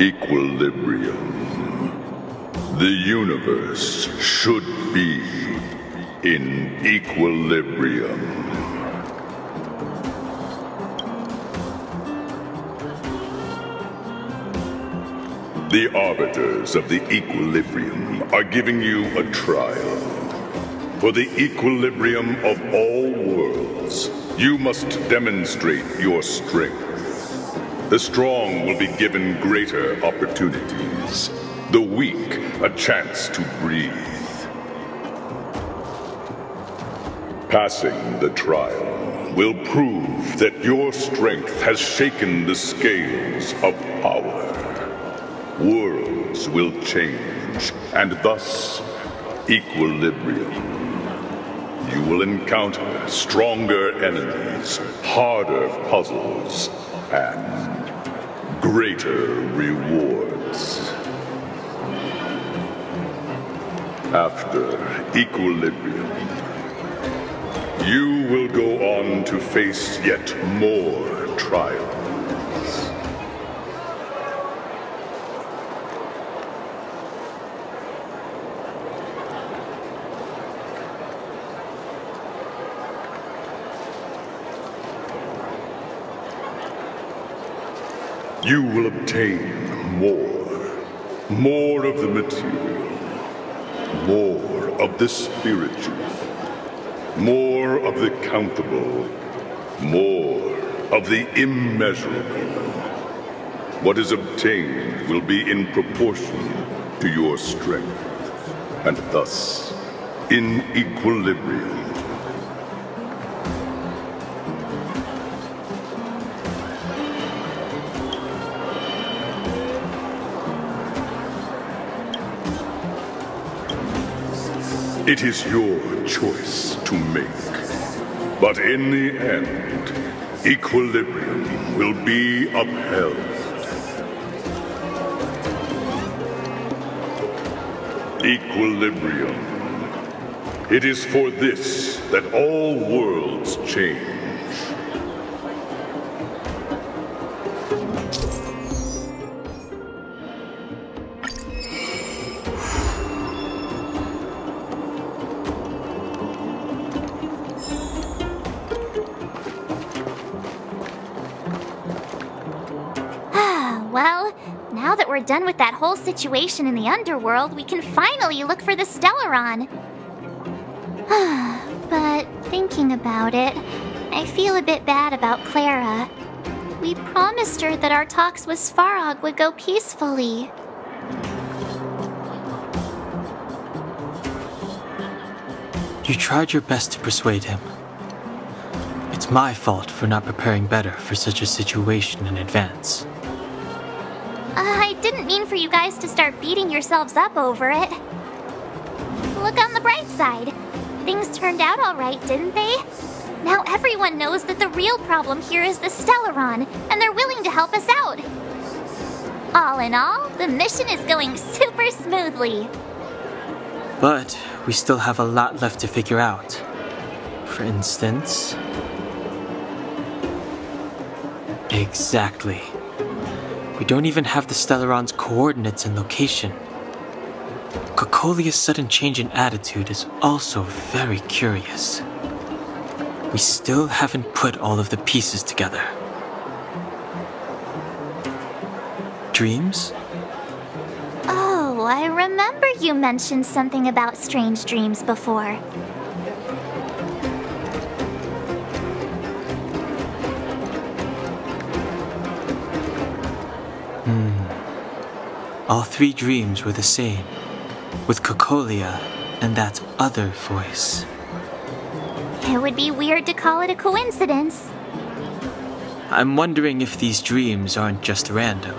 Equilibrium. The universe should be in equilibrium. The arbiters of the equilibrium are giving you a trial. For the equilibrium of all worlds, you must demonstrate your strength. The strong will be given greater opportunities. The weak, a chance to breathe. Passing the trial will prove that your strength has shaken the scales of power. Worlds will change, and thus, equilibrium. You will encounter stronger enemies, harder puzzles, and greater rewards. After equilibrium, you will go on to face yet more trials. You will obtain more of the material, more of the spiritual, more of the countable, more of the immeasurable. What is obtained will be in proportion to your strength, and thus in equilibrium. It is your choice to make, but in the end, equilibrium will be upheld. Equilibrium. It is for this that all worlds change. Well, now that we're done with that whole situation in the underworld, we can finally look for the Stellaron. But thinking about it, I feel a bit bad about Clara. We promised her that our talks with Svarog would go peacefully. You tried your best to persuade him. It's my fault for not preparing better for such a situation in advance. I didn't mean for you guys to start beating yourselves up over it. Look on the bright side. Things turned out all right, didn't they? Now everyone knows that the real problem here is the Stellaron, and they're willing to help us out. All in all, the mission is going super smoothly. But we still have a lot left to figure out. For instance... Exactly. We don't even have the Stellaron's coordinates and location. Cocolia's sudden change in attitude is also very curious. We still haven't put all of the pieces together. Dreams? Oh, I remember you mentioned something about strange dreams before. All three dreams were the same, with Cocolia and that other voice. It would be weird to call it a coincidence. I'm wondering if these dreams aren't just random,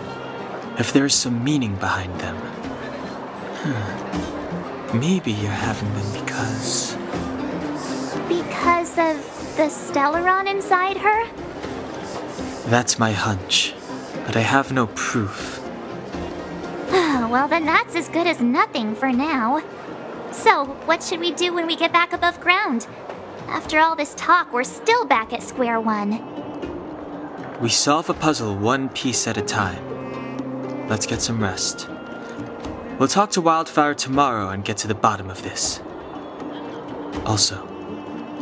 if there's some meaning behind them. Maybe you're having them because... Because of the Stellaron inside her? That's my hunch, but I have no proof. Well, then that's as good as nothing for now. So, what should we do when we get back above ground? After all this talk, we're still back at square one. We solve a puzzle one piece at a time. let's get some rest. We'll talk to Wildfire tomorrow and get to the bottom of this. Also,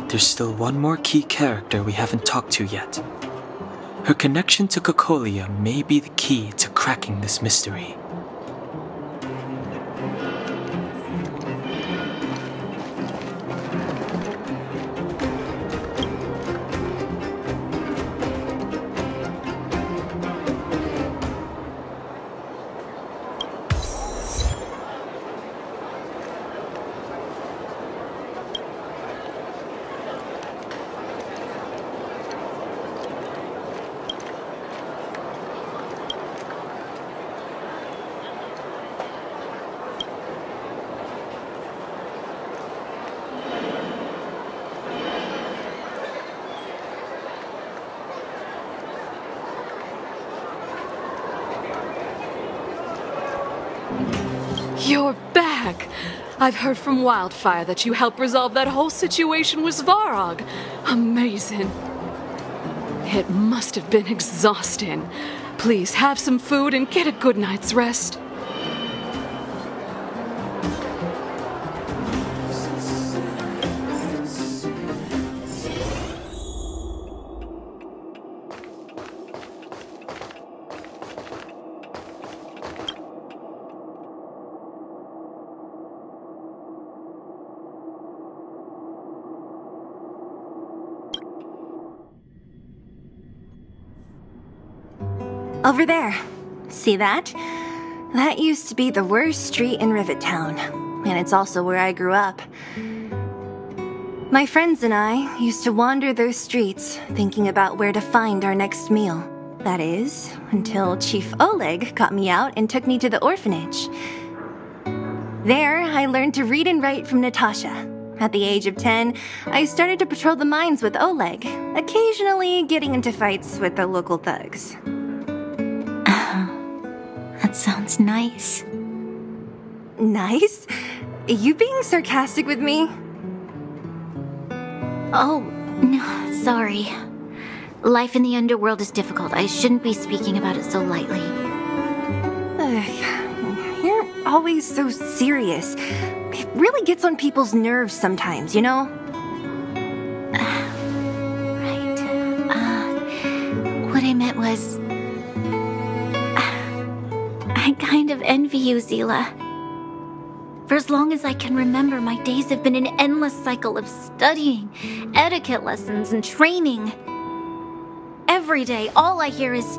there's still one more key character we haven't talked to yet. Her connection to Cocolia may be the key to cracking this mystery. You're back! I've heard from Wildfire that you helped resolve that whole situation with Svarog. Amazing. It must have been exhausting. Please have some food and get a good night's rest. Over there. See that? That used to be the worst street in Rivet Town, and it's also where I grew up. My friends and I used to wander those streets, thinking about where to find our next meal. That is, until Chief Oleg got me out and took me to the orphanage. There, I learned to read and write from Natasha. At the age of 10, I started to patrol the mines with Oleg, occasionally getting into fights with the local thugs. That sounds nice. Nice? You being sarcastic with me? Oh, no, sorry. Life in the underworld is difficult. I shouldn't be speaking about it so lightly. You're always so serious. It really gets on people's nerves sometimes, you know? Right. What I meant was... I kind of envy you, Zila. For as long as I can remember, my days have been an endless cycle of studying, etiquette lessons, and training. Every day, all I hear is,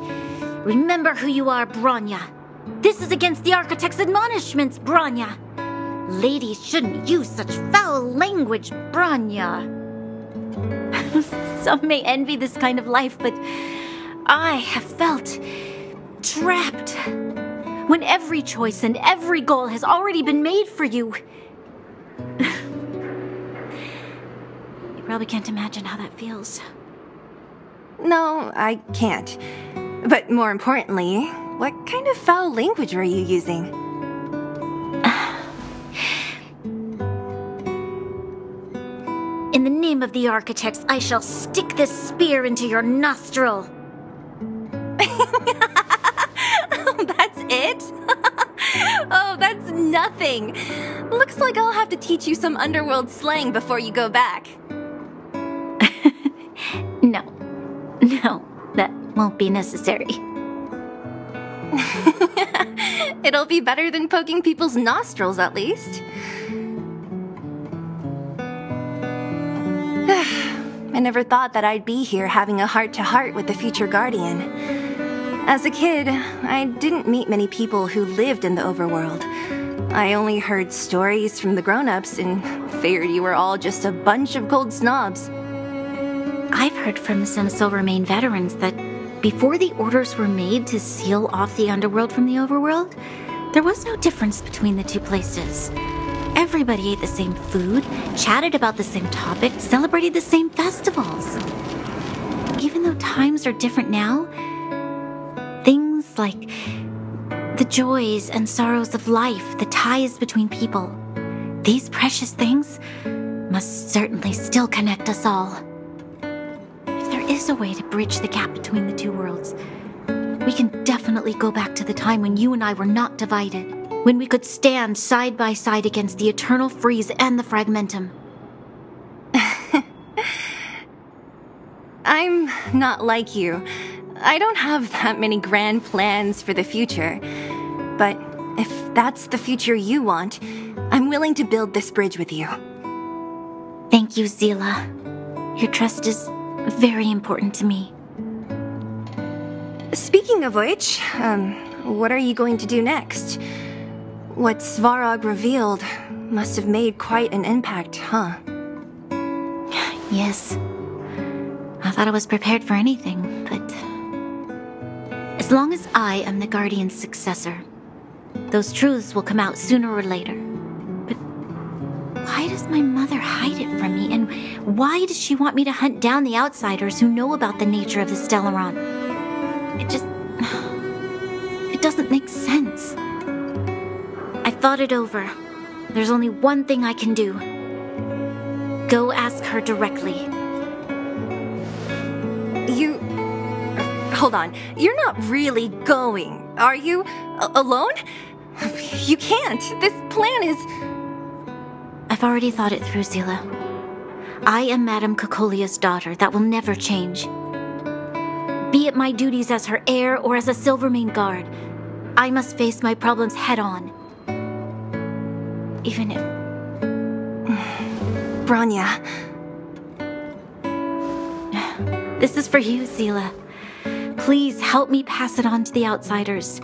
"Remember who you are, Bronya. This is against the Architect's admonishments, Bronya. Ladies shouldn't use such foul language, Bronya." Some may envy this kind of life, but I have felt trapped. When every choice and every goal has already been made for you. You probably can't imagine how that feels. No, I can't. But more importantly, what kind of foul language were you using? In the name of the Architects, I shall stick this spear into your nostril. That's it? Oh, that's nothing. Looks like I'll have to teach you some underworld slang before you go back. No, that won't be necessary. It'll be better than poking people's nostrils, at least. I never thought that I'd be here having a heart-to-heart with the future Guardian. As a kid, I didn't meet many people who lived in the overworld. I only heard stories from the grown-ups and figured you were all just a bunch of cold snobs. I've heard from some Silvermane veterans that before the orders were made to seal off the underworld from the overworld, there was no difference between the two places. Everybody ate the same food, chatted about the same topics, celebrated the same festivals. Even though times are different now, things like the joys and sorrows of life, the ties between people, these precious things must certainly still connect us all. If there is a way to bridge the gap between the two worlds, we We can definitely go back to the time when you and I were not divided, when we could stand side by side against the Eternal Freeze and the Fragmentum. I'm not like you. I don't have that many grand plans for the future. But if that's the future you want, I'm willing to build this bridge with you. Thank you, Zila. Your trust is very important to me. Speaking of which, what are you going to do next? What Svarog revealed must have made quite an impact, huh? Yes. I thought I was prepared for anything, but... as long as I am the Guardian's successor, those truths will come out sooner or later. But why does my mother hide it from me, and why does she want me to hunt down the outsiders who know about the nature of the Stellaron? It doesn't make sense. I thought it over. There's only one thing I can do. Go ask her directly. Hold on. You're not really going, are you? Alone? You can't. This plan is... I've already thought it through, Zila. I am Madame Cocolia's daughter. That will never change. Be it my duties as her heir or as a Silvermane guard, I must face my problems head-on. Even if... Bronya. This is for you, Zila. Please help me pass it on to the outsiders.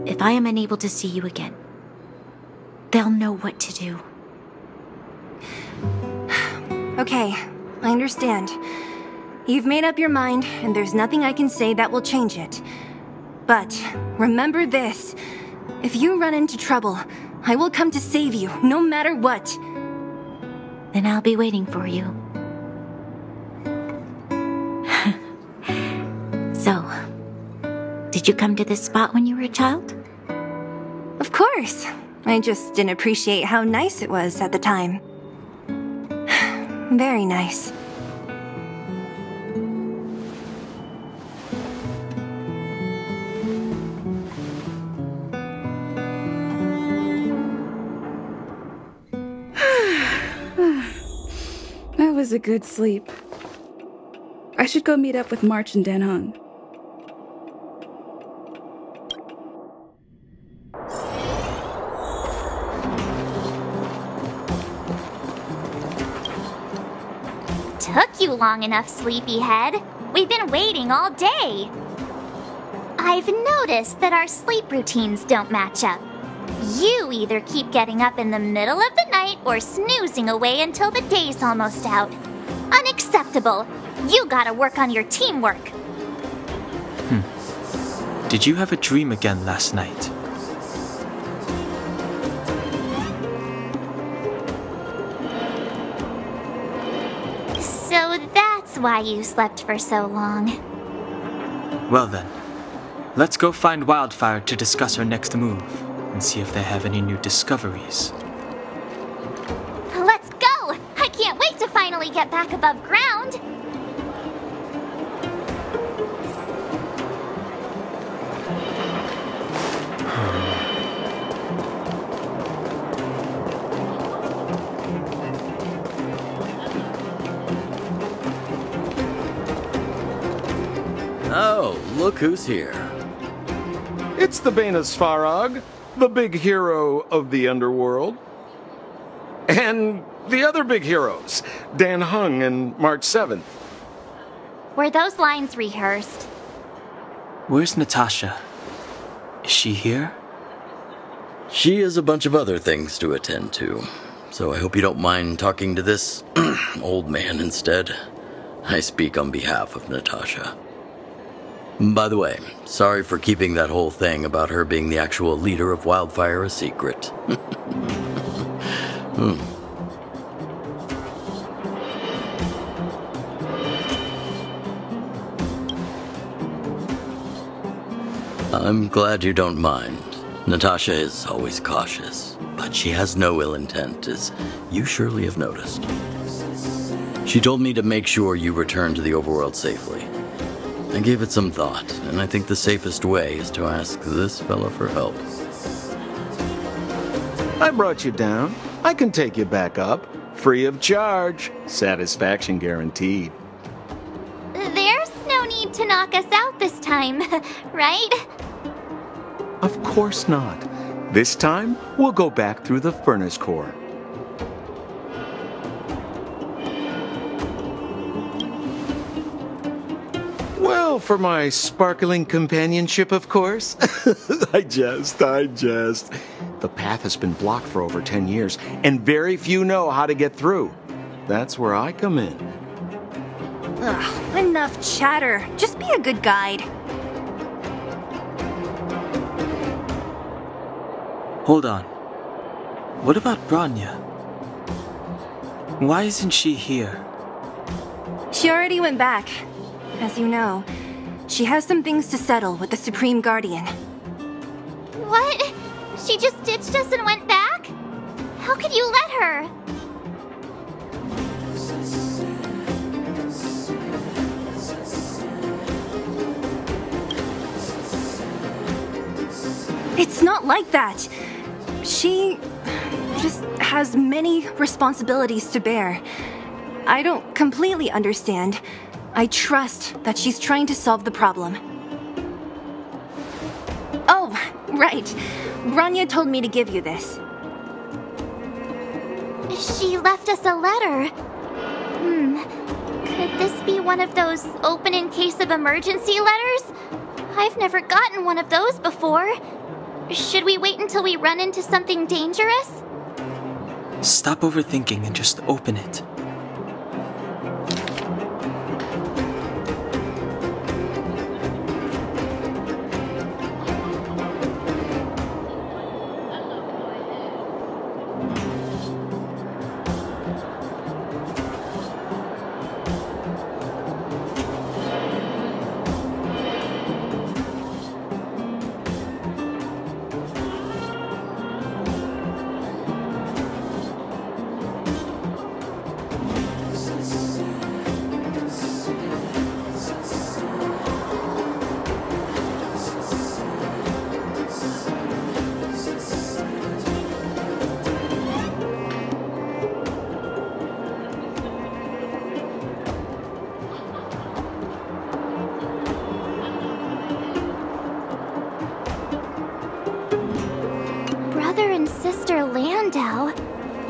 If I am unable to see you again, they'll know what to do. Okay, I understand. You've made up your mind, and there's nothing I can say that will change it. But remember this. If you run into trouble, I will come to save you, no matter what. Then I'll be waiting for you. So, did you come to this spot when you were a child? Of course. I just didn't appreciate how nice it was at the time. Very nice. That was a good sleep. I should go meet up with March and Dan Hung. Took you long enough, sleepyhead. We've been waiting all day. I've noticed that our sleep routines don't match up. You either keep getting up in the middle of the night or snoozing away until the day's almost out. Unacceptable. You gotta work on your teamwork. Did you have a dream again last night? So that's why you slept for so long. Well then, let's go find Wildfire to discuss our next move and see if they have any new discoveries. Let's go! I can't wait to finally get back above ground. Oh, look who's here. It's the Bane of Svarog, the big hero of the underworld. And the other big heroes, Dan Hung and March 7th. Were those lines rehearsed? Where's Natasha? Is she here? She has a bunch of other things to attend to, so I hope you don't mind talking to this old man instead. I speak on behalf of Natasha. By the way, sorry for keeping that whole thing about her being the actual leader of Wildfire a secret. I'm glad you don't mind. Natasha is always cautious, but she has no ill intent, as you surely have noticed. She told me to make sure you return to the overworld safely. I gave it some thought, and I think the safest way is to ask this fella for help. I brought you down. I can take you back up. Free of charge. Satisfaction guaranteed. There's no need to knock us out this time, right? Of course not. This time, we'll go back through the furnace core. Well, for my sparkling companionship, of course. I jest. The path has been blocked for over 10 years, and very few know how to get through. That's where I come in. Ugh, enough chatter. Just be a good guide. Hold on. What about Bronya? Why isn't she here? She already went back. As you know, she has some things to settle with the Supreme Guardian. What? She just ditched us and went back? How could you let her? It's not like that. She just has many responsibilities to bear. I don't completely understand. I trust that she's trying to solve the problem. Oh, right. Bronya told me to give you this. She left us a letter. Could this be one of those open in case of emergency letters? I've never gotten one of those before. Should we wait until we run into something dangerous? Stop overthinking and just open it.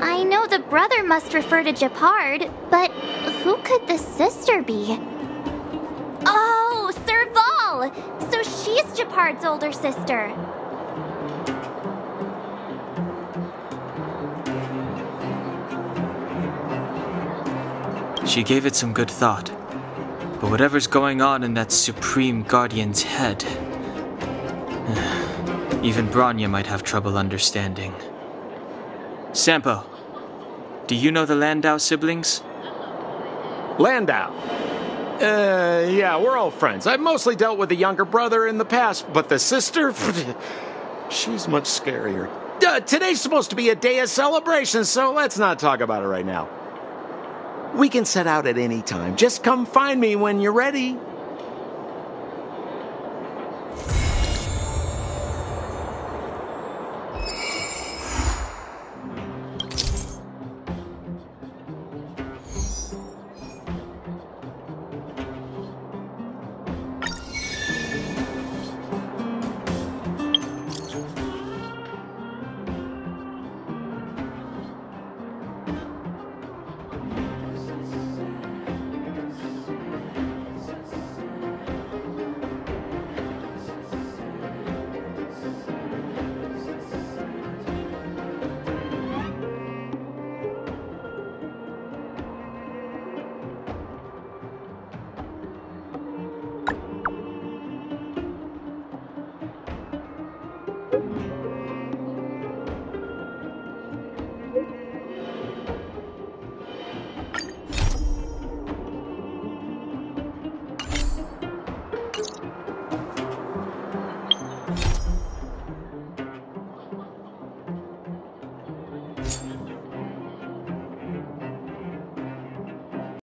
I know the brother must refer to Japard, but who could the sister be? Oh, Serval! So she's Japard's older sister. She gave it some good thought. But whatever's going on in that Supreme Guardian's head, even Bronya might have trouble understanding. Sampo, do you know the Landau siblings? Landau? Yeah, we're all friends. I've mostly dealt with the younger brother in the past, but the sister? She's much scarier. Today's supposed to be a day of celebration, so let's not talk about it right now. We can set out at any time. Just come find me when you're ready.